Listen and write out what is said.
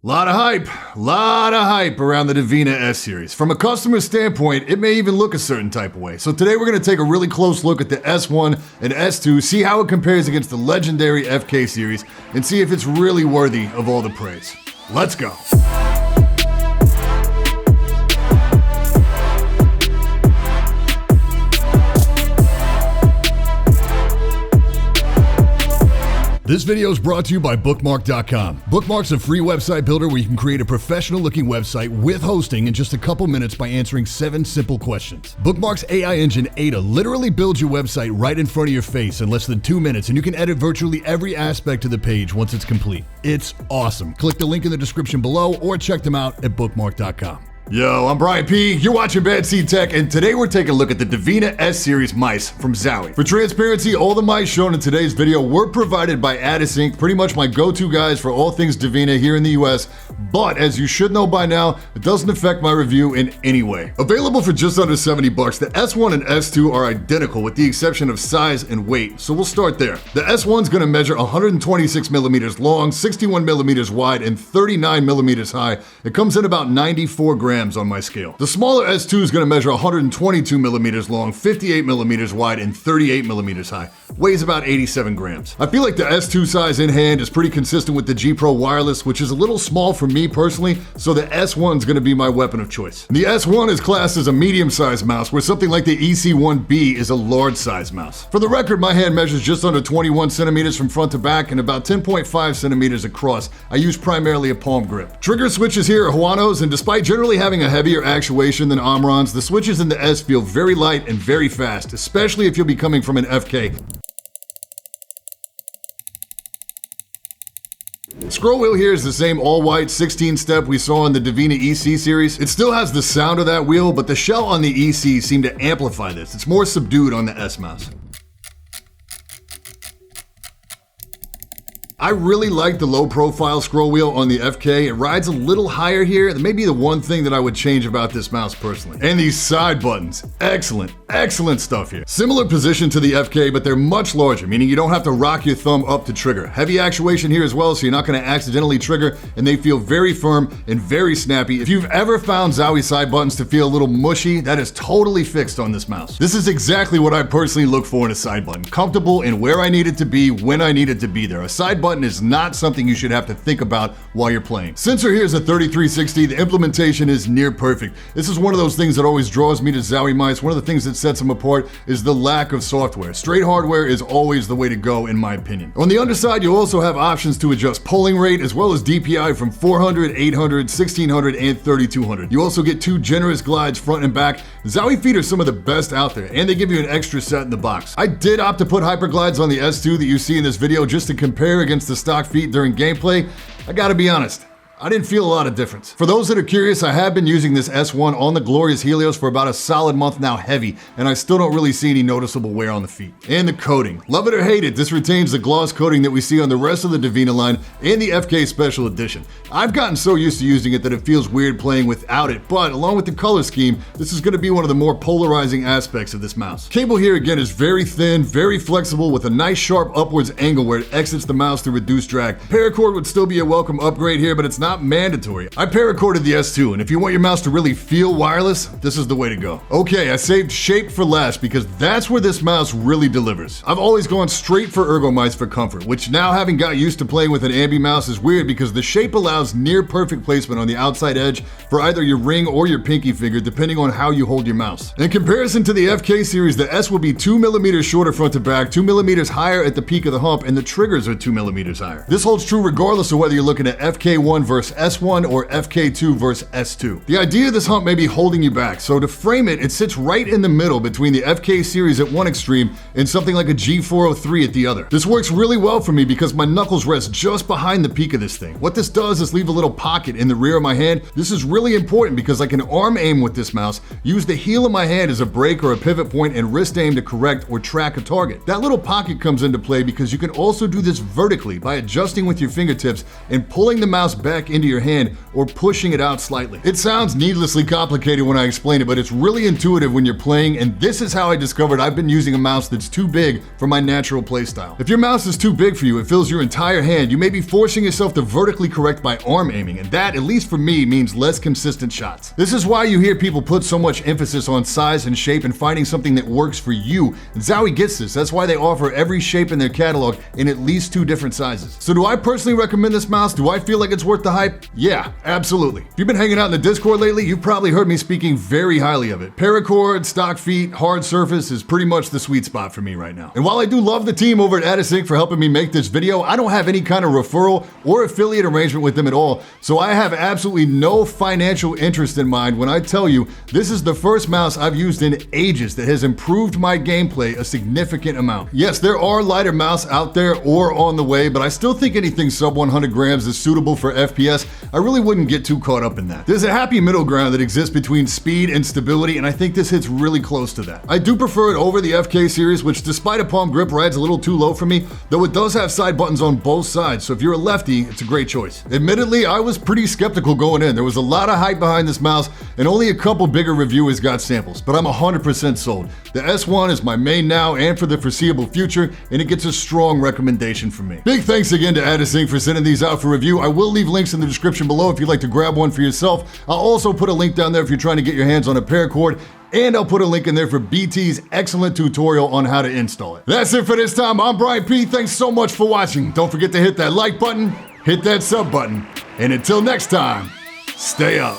Lot of hype around the Divina S Series. From a customer standpoint, it may even look a certain type of way. So today we're going to take a really close look at the S1 and S2, see how it compares against the legendary FK series, and see if it's really worthy of all the praise. Let's go. This video is brought to you by Bookmark.com. Bookmark's a free website builder where you can create a professional-looking website with hosting in just a couple minutes by answering 7 simple questions. Bookmark's AI engine, Ada, literally builds your website right in front of your face in less than 2 minutes, and you can edit virtually every aspect of the page once it's complete. It's awesome. Click the link in the description below or check them out at Bookmark.com. Yo, I'm Brian P. You're watching Bad Seed Tech, and today we're taking a look at the Divina S Series mice from Zowie. For transparency, all the mice shown in today's video were provided by Addis Inc., pretty much my go-to guys for all things Divina here in the US, but as you should know by now, it doesn't affect my review in any way. Available for just under $70, the S1 and S2 are identical with the exception of size and weight, so we'll start there. The S1's gonna measure 126 millimeters long, 61 millimeters wide, and 39 millimeters high. It comes in about 94 grams on my scale. The smaller S2 is going to measure 122 millimeters long, 58 millimeters wide, and 38 millimeters high. Weighs about 87 grams. I feel like the S2 size in hand is pretty consistent with the G Pro wireless, which is a little small for me personally, so the S1 is going to be my weapon of choice. The S1 is classed as a medium-sized mouse, where something like the EC1B is a large-sized mouse. For the record, my hand measures just under 21 centimeters from front to back and about 10.5 centimeters across. I use primarily a palm grip. Trigger switches here are Huano's, and despite generally having a heavier actuation than Omron's, the switches in the S feel very light and very fast, especially if you'll be coming from an FK. The scroll wheel here is the same all-white 16-step we saw in the Divina EC series. It still has the sound of that wheel, but the shell on the EC seemed to amplify this. It's more subdued on the S mouse. I really like the low-profile scroll wheel on the FK. It rides a little higher here. That may be the one thing that I would change about this mouse personally. And these side buttons. Excellent stuff here. Similar position to the FK, but they're much larger, meaning you don't have to rock your thumb up to trigger. Heavy actuation here as well, so you're not going to accidentally trigger, and they feel very firm and very snappy. If you've ever found Zowie side buttons to feel a little mushy, that is totally fixed on this mouse. This is exactly what I personally look for in a side button. Comfortable in where I need it to be, when I need it to be there. A side button is not something you should have to think about while you're playing. Sensor here is a 3360. The implementation is near perfect. This is one of those things that always draws me to Zowie mice. One of the things that sets them apart is the lack of software. Straight hardware is always the way to go in my opinion. On the underside, you'll also have options to adjust polling rate as well as DPI from 400, 800, 1600, and 3200. You also get 2 generous glides front and back. Zowie feet are some of the best out there, and they give you an extra set in the box. I did opt to put hyperglides on the S2 that you see in this video just to compare against the stock feet during gameplay. I gotta be honest, I didn't feel a lot of difference. For those that are curious, I have been using this S1 on the glorious Helios for about a solid month now heavy, and I still don't really see any noticeable wear on the feet. And the coating. Love it or hate it, this retains the gloss coating that we see on the rest of the Divina line and the FK Special Edition. I've gotten so used to using it that it feels weird playing without it, but along with the color scheme, this is going to be one of the more polarizing aspects of this mouse. Cable here again is very thin, very flexible with a nice sharp upwards angle where it exits the mouse through reduced drag. Paracord would still be a welcome upgrade here, but it's not mandatory. I paracorded the S2, and if you want your mouse to really feel wireless, this is the way to go. Okay, I saved shape for last because that's where this mouse really delivers. I've always gone straight for ergo mice for comfort, which now having got used to playing with an ambi mouse is weird because the shape allows near perfect placement on the outside edge for either your ring or your pinky finger depending on how you hold your mouse. In comparison to the FK series, the S will be 2 millimeters shorter front to back, 2 millimeters higher at the peak of the hump, and the triggers are 2 millimeters higher. This holds true regardless of whether you're looking at FK1 versus S1 or FK2 versus S2. The idea of this hump may be holding you back, so to frame it, it sits right in the middle between the FK series at one extreme and something like a G403 at the other. This works really well for me because my knuckles rest just behind the peak of this thing. What this does is leave a little pocket in the rear of my hand. This is really important because I can arm aim with this mouse, use the heel of my hand as a brake or a pivot point, and wrist aim to correct or track a target. That little pocket comes into play because you can also do this vertically by adjusting with your fingertips and pulling the mouse back back into your hand or pushing it out slightly. It sounds needlessly complicated when I explain it, but it's really intuitive when you're playing, and this is how I discovered I've been using a mouse that's too big for my natural playstyle. If your mouse is too big for you, it fills your entire hand, you may be forcing yourself to vertically correct by arm aiming, and that, at least for me, means less consistent shots. This is why you hear people put so much emphasis on size and shape and finding something that works for you. And Zowie gets this. That's why they offer every shape in their catalog in at least 2 different sizes. So do I personally recommend this mouse? Do I feel like it's worth the hype? Yeah, absolutely. If you've been hanging out in the Discord lately, you've probably heard me speaking very highly of it. Paracord, stock feet, hard surface is pretty much the sweet spot for me right now. And while I do love the team over at Adisync for helping me make this video, I don't have any kind of referral or affiliate arrangement with them at all, so I have absolutely no financial interest in mind when I tell you this is the first mouse I've used in ages that has improved my gameplay a significant amount. Yes, there are lighter mouse out there or on the way, but I still think anything sub 100 grams is suitable for FPS. I really wouldn't get too caught up in that. There's a happy middle ground that exists between speed and stability, and I think this hits really close to that. I do prefer it over the FK series, which despite a palm grip rides a little too low for me, though it does have side buttons on both sides, so if you're a lefty, it's a great choice. Admittedly, I was pretty skeptical going in. There was a lot of hype behind this mouse, and only a couple bigger reviewers got samples, but I'm 100% sold. The S1 is my main now and for the foreseeable future, and it gets a strong recommendation from me. Big thanks again to Adisync for sending these out for review. I will leave links in the description below if you'd like to grab one for yourself. I'll also put a link down there if you're trying to get your hands on a Paracord, and I'll put a link in there for BT's excellent tutorial on how to install it. That's it for this time. I'm Brian P. Thanks so much for watching. Don't forget to hit that like button, hit that sub button, and until next time, stay up.